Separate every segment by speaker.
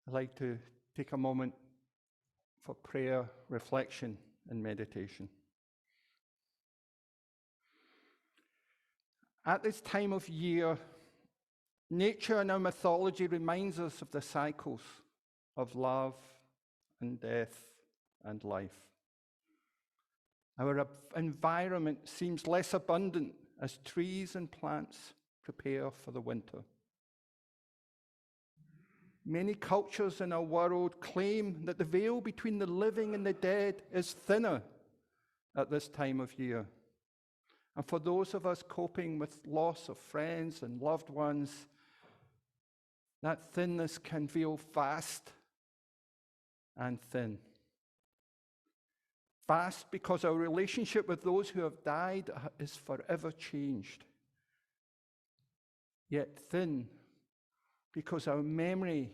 Speaker 1: I'd like to take a moment for prayer, reflection, and meditation. At this time of year, nature and our mythology reminds us of the cycles of love and death and life. Our environment seems less abundant as trees and plants prepare for the winter. Many cultures in our world claim that the veil between the living and the dead is thinner at this time of year. And for those of us coping with loss of friends and loved ones, that thinness can feel fast and thin. Fast because our relationship with those who have died is forever changed. Yet thin because our memory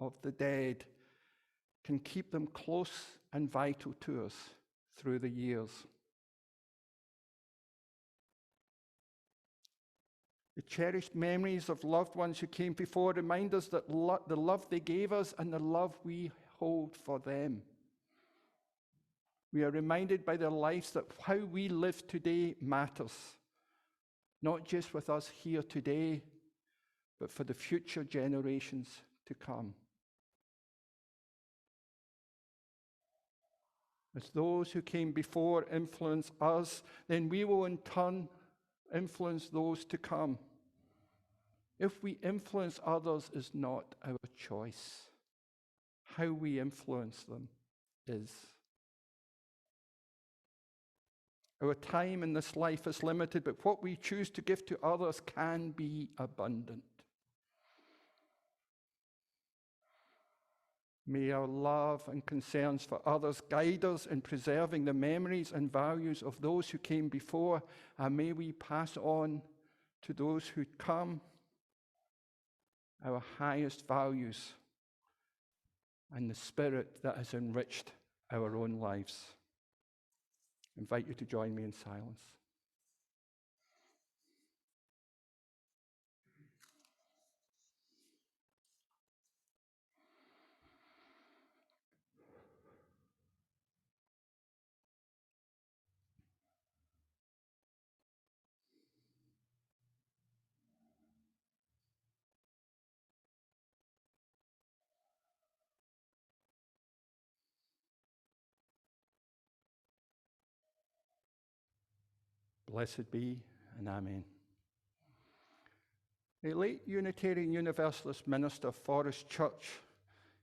Speaker 1: of the dead can keep them close and vital to us through the years. The cherished memories of loved ones who came before remind us that the love they gave us and the love we hold for them. We are reminded by their lives that how we live today matters, not just with us here today, but for the future generations to come. As those who came before influence us, then we will in turn influence those to come. If we influence others is not our choice. How we influence them is. Our time in this life is limited, but what we choose to give to others can be abundant. May our love and concerns for others guide us in preserving the memories and values of those who came before, and may we pass on to those who come our highest values and the spirit that has enriched our own lives. I invite you to join me in silence. Blessed be, and amen. The late Unitarian Universalist minister Forrest Church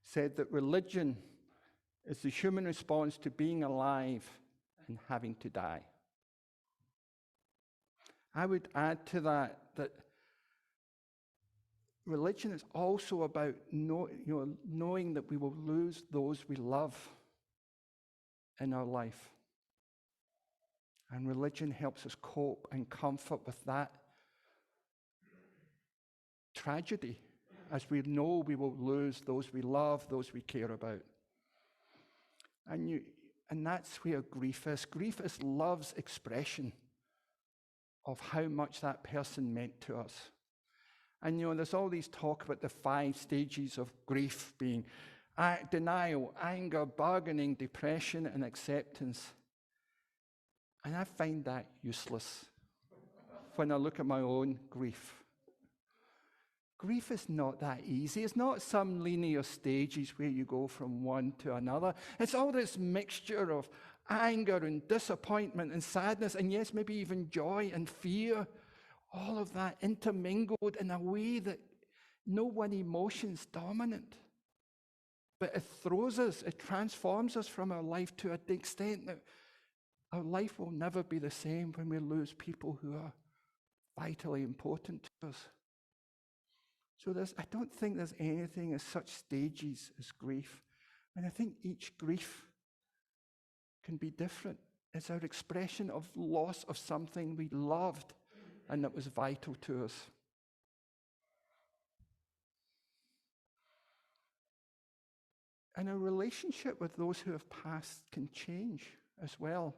Speaker 1: said that religion is the human response to being alive and having to die. I would add to that religion is also about knowing that we will lose those we love in our life. And religion helps us cope and comfort with that tragedy, as we know we will lose those we love, those we care about. And that's where grief is. Grief is love's expression of how much that person meant to us. And there's all these talk about the 5 stages of grief being denial, anger, bargaining, depression, and acceptance. And I find that useless when I look at my own grief. Grief is not that easy. It's not some linear stages where you go from one to another. It's all this mixture of anger and disappointment and sadness, and yes, maybe even joy and fear. All of that intermingled in a way that no one emotion's dominant. But it throws us, it transforms us from our life to an extent that our life will never be the same when we lose people who are vitally important to us. So I don't think there's anything as such stages as grief. And I think each grief can be different. It's our expression of loss of something we loved and that was vital to us. And our relationship with those who have passed can change as well.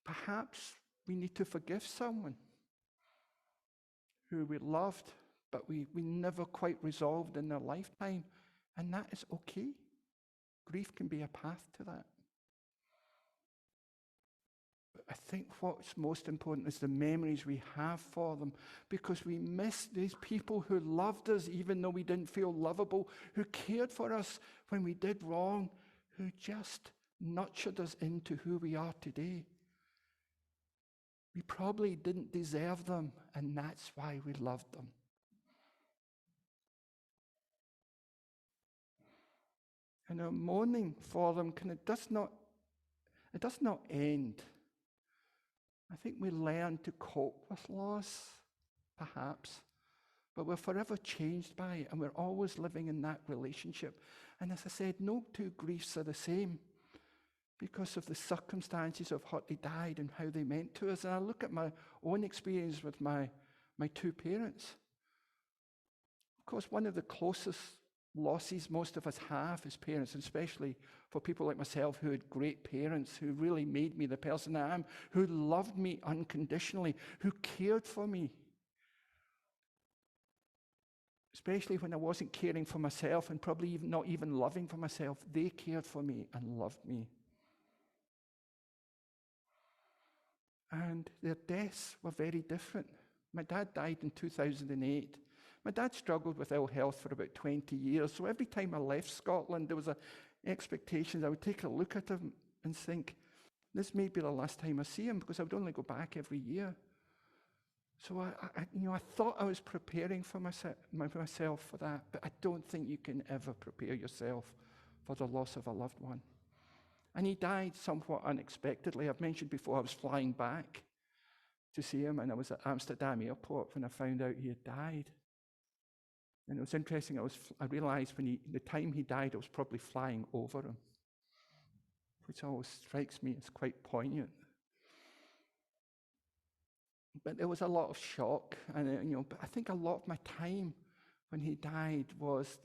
Speaker 1: Perhaps we need to forgive someone who we loved but we never quite resolved in their lifetime, and that is okay. Grief can be a path to that. But I think what's most important is the memories we have for them, because we miss these people who loved us even though we didn't feel lovable, who cared for us when we did wrong, who just nurtured us into who we are today. We probably didn't deserve them, and that's why we loved them. And our mourning for them does not end. I think we learn to cope with loss, perhaps, but we're forever changed by it, and we're always living in that relationship. And as I said, no two griefs are the same because of the circumstances of what they died and how they meant to us. And I look at my own experience with my two parents. Of course, one of the closest losses most of us have as parents, and especially for people like myself who had great parents who really made me the person I am, who loved me unconditionally, who cared for me. Especially when I wasn't caring for myself and probably not even loving for myself, they cared for me and loved me. And their deaths were very different. My dad died in 2008. My dad struggled with ill health for about 20 years, so every time I left Scotland, there was an expectation I would take a look at him and think, this may be the last time I see him, because I would only go back every year. So I thought I was preparing for myself for that, but I don't think you can ever prepare yourself for the loss of a loved one. And he died somewhat unexpectedly. I've mentioned before I was flying back to see him, and I was at Amsterdam airport when I found out he had died. And it was interesting, I realized the time he died, I was probably flying over him, which always strikes me as quite poignant. But there was a lot of shock, and but I think a lot of my time when he died was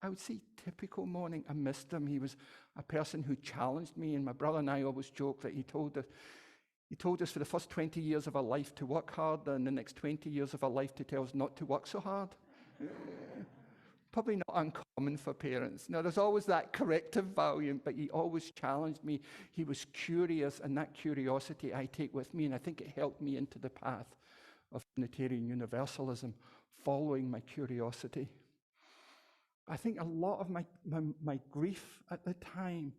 Speaker 1: I would say typical mourning. I missed him. He was a person who challenged me, and my brother and I always joke that he told us for the first 20 years of our life to work hard, and the next 20 years of our life to tell us not to work so hard. Probably not uncommon for parents. Now, there's always that corrective value, but he always challenged me. He was curious, and that curiosity I take with me, and I think it helped me into the path of Unitarian Universalism, following my curiosity. I think a lot of my grief at the time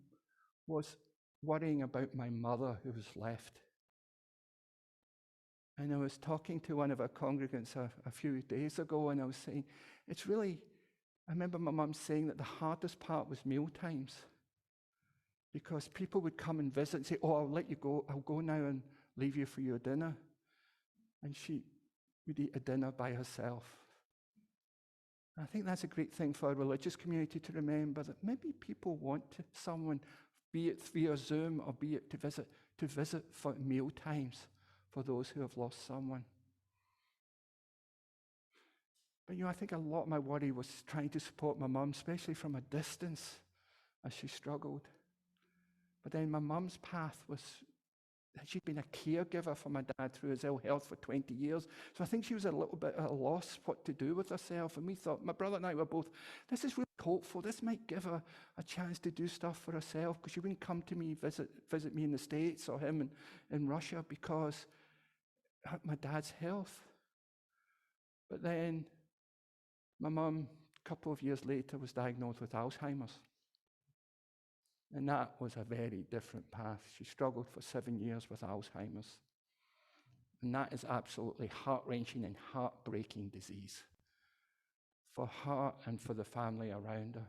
Speaker 1: was worrying about my mother who was left. And I was talking to one of our congregants a few days ago, and I was saying, I remember my mum saying that the hardest part was meal times, because people would come and visit and say, oh, I'll let you go, I'll go now and leave you for your dinner. And she would eat a dinner by herself. I think that's a great thing for a religious community to remember, that maybe people want someone, be it via Zoom or be it to visit for meal times for those who have lost someone. But I think a lot of my worry was trying to support my mum, especially from a distance as she struggled. But then my mum's path was, she'd been a caregiver for my dad through his ill health for 20 years. So I think she was a little bit at a loss what to do with herself. And we thought, my brother and I were both, this is really hopeful. This might give her a chance to do stuff for herself, because she wouldn't come to me, visit me in the States or him in Russia because of my dad's health. But then my mum, a couple of years later, was diagnosed with Alzheimer's. And that was a very different path. She struggled for 7 years with Alzheimer's. And that is absolutely heart-wrenching and heartbreaking disease for her and for the family around her.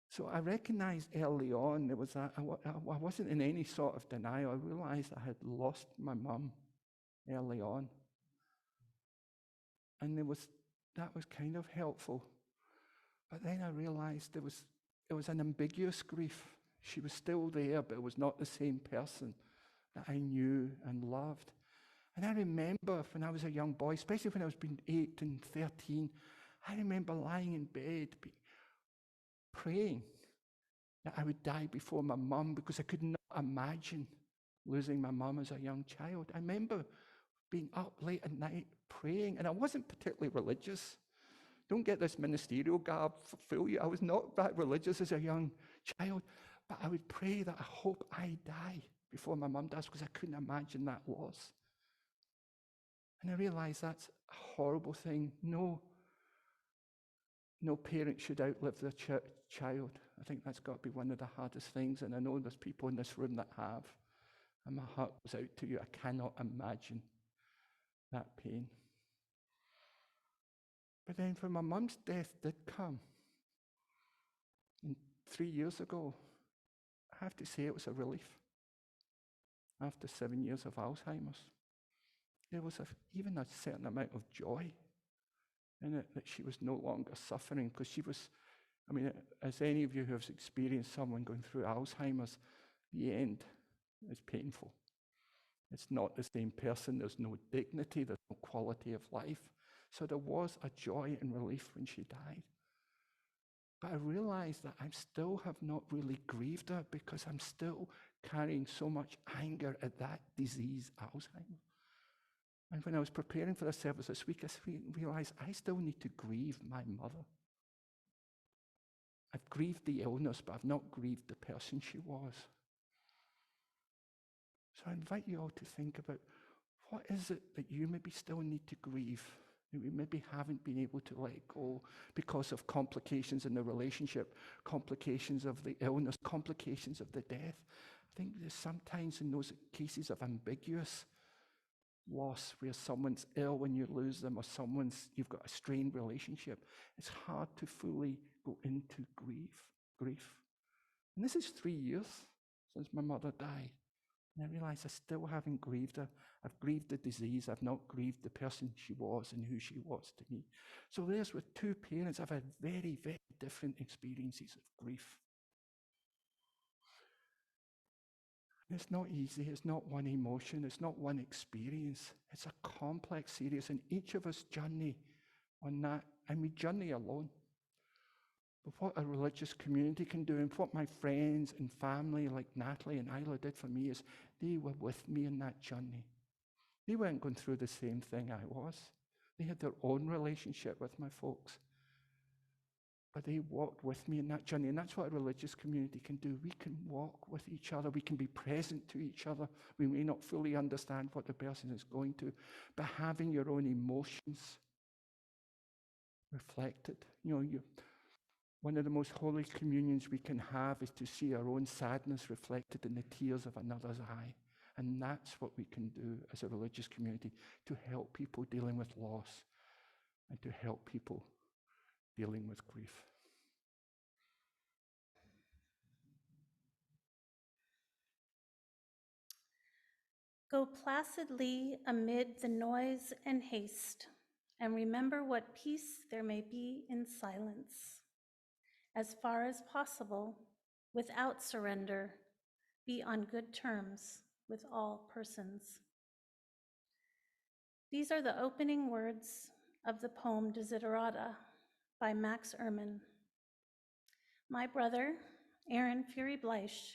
Speaker 1: So I recognized early on I wasn't in any sort of denial. I realized I had lost my mum early on. And that was kind of helpful. But then I realized it was an ambiguous grief. She was still there, but it was not the same person that I knew and loved. And I remember when I was a young boy, especially when I was being 8 and 13, I remember lying in bed praying that I would die before my mum, because I could not imagine losing my mum as a young child. I remember being up late at night praying. And I wasn't particularly religious. Don't get this ministerial garb fool you. I was not that religious as a young child, but I would pray that I hope I die before my mum does, because I couldn't imagine that loss. And I realized that's a horrible thing. No parent should outlive their child. I think that's got to be one of the hardest things, and I know there's people in this room that have. And my heart goes out to you. I cannot imagine that pain. But then when my mum's death did come, and 3 years ago, I have to say it was a relief. After 7 years of Alzheimer's, there was even a certain amount of joy in it, that she was no longer suffering, because she was, as any of you who have experienced someone going through Alzheimer's, the end is painful. It's not the same person. There's no dignity. There's no quality of life. So there was a joy and relief when she died. But I realized that I still have not really grieved her, because I'm still carrying so much anger at that disease, Alzheimer's. And when I was preparing for the service this week, I realized I still need to grieve my mother. I've grieved the illness, but I've not grieved the person she was. So I invite you all to think about, what is it that you maybe still need to grieve, that we maybe haven't been able to let go because of complications in the relationship, complications of the illness, complications of the death. I think there's sometimes in those cases of ambiguous loss, where someone's ill when you lose them, or you've got a strained relationship, it's hard to fully go into grief. And this is 3 years since my mother died. And I realize I still haven't grieved her. I've grieved the disease. I've not grieved the person she was and who she was to me. So there's with two parents, I've had very, very different experiences of grief. It's not easy. It's not one emotion. It's not one experience. It's a complex series, and each of us journey on that, and we journey alone. But what a religious community can do, and what my friends and family like Natalie and Isla did for me, is they were with me in that journey. They weren't going through the same thing I was. They had their own relationship with my folks. But they walked with me in that journey, and that's what a religious community can do. We can walk with each other. We can be present to each other. We may not fully understand what the person is going to, but having your own emotions reflected. One of the most holy communions we can have is to see our own sadness reflected in the tears of another's eye. And that's what we can do as a religious community, to help people dealing with loss and to help people dealing with grief.
Speaker 2: Go placidly amid the noise and haste, and remember what peace there may be in silence. As far as possible, without surrender, be on good terms with all persons. These are the opening words of the poem Desiderata by Max Ehrmann. My brother, Aaron Fury Bleish,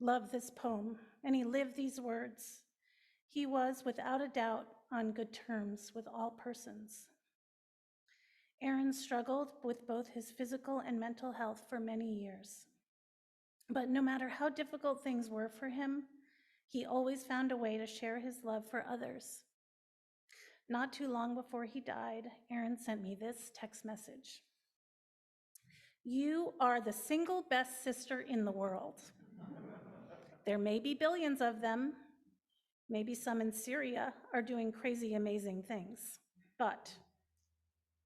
Speaker 2: loved this poem, and he lived these words. He was, without a doubt, on good terms with all persons. Aaron struggled with both his physical and mental health for many years. But no matter how difficult things were for him, he always found a way to share his love for others. Not too long before he died, Aaron sent me this text message. You are the single best sister in the world. There may be billions of them. Maybe some in Syria are doing crazy, amazing things.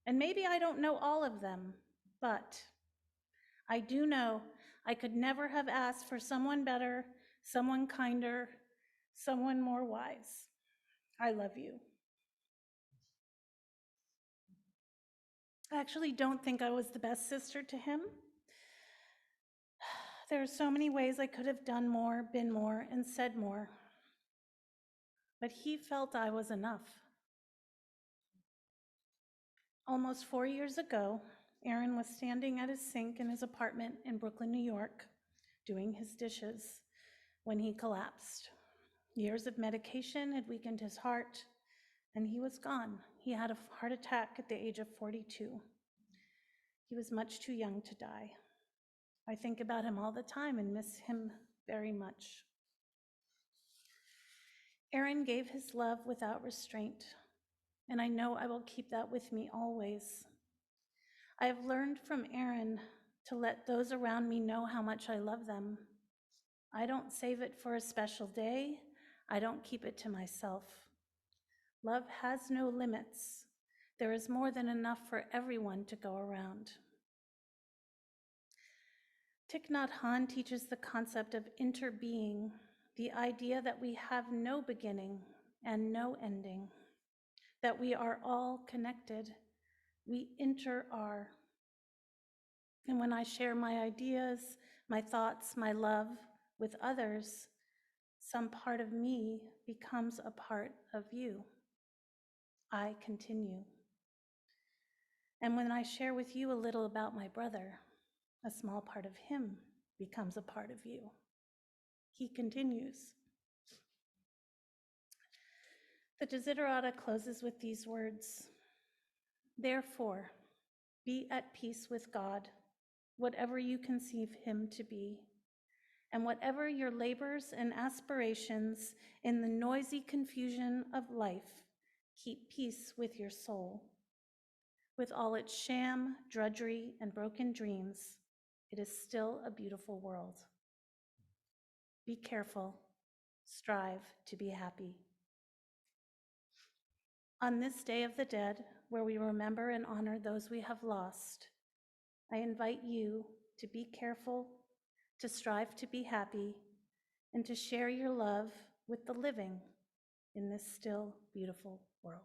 Speaker 2: And maybe I don't know all of them, but I do know I could never have asked for someone better, someone kinder, someone more wise. I love you. I actually don't think I was the best sister to him. There are so many ways I could have done more, been more, and said more. But he felt I was enough. Almost 4 years ago, Aaron was standing at his sink in his apartment in Brooklyn, New York, doing his dishes, when he collapsed. Years of medication had weakened his heart, and he was gone. He had a heart attack at the age of 42. He was much too young to die. I think about him all the time and miss him very much. Aaron gave his love without restraint, and I know I will keep that with me always. I have learned from Aaron to let those around me know how much I love them. I don't save it for a special day. I don't keep it to myself. Love has no limits. There is more than enough for everyone to go around. Thich Nhat Hanh teaches the concept of interbeing, the idea that we have no beginning and no ending, that we are all connected. We inter-are. And when I share my ideas, my thoughts, my love with others, some part of me becomes a part of you. I continue. And when I share with you a little about my brother, a small part of him becomes a part of you. He continues. The Desiderata closes with these words: therefore, be at peace with God, whatever you conceive him to be, and whatever your labors and aspirations in the noisy confusion of life, keep peace with your soul. With all its sham, drudgery, and broken dreams, it is still a beautiful world. Be careful, strive to be happy. On this Day of the Dead, where we remember and honor those we have lost, I invite you to be careful, to strive to be happy, and to share your love with the living in this still beautiful world.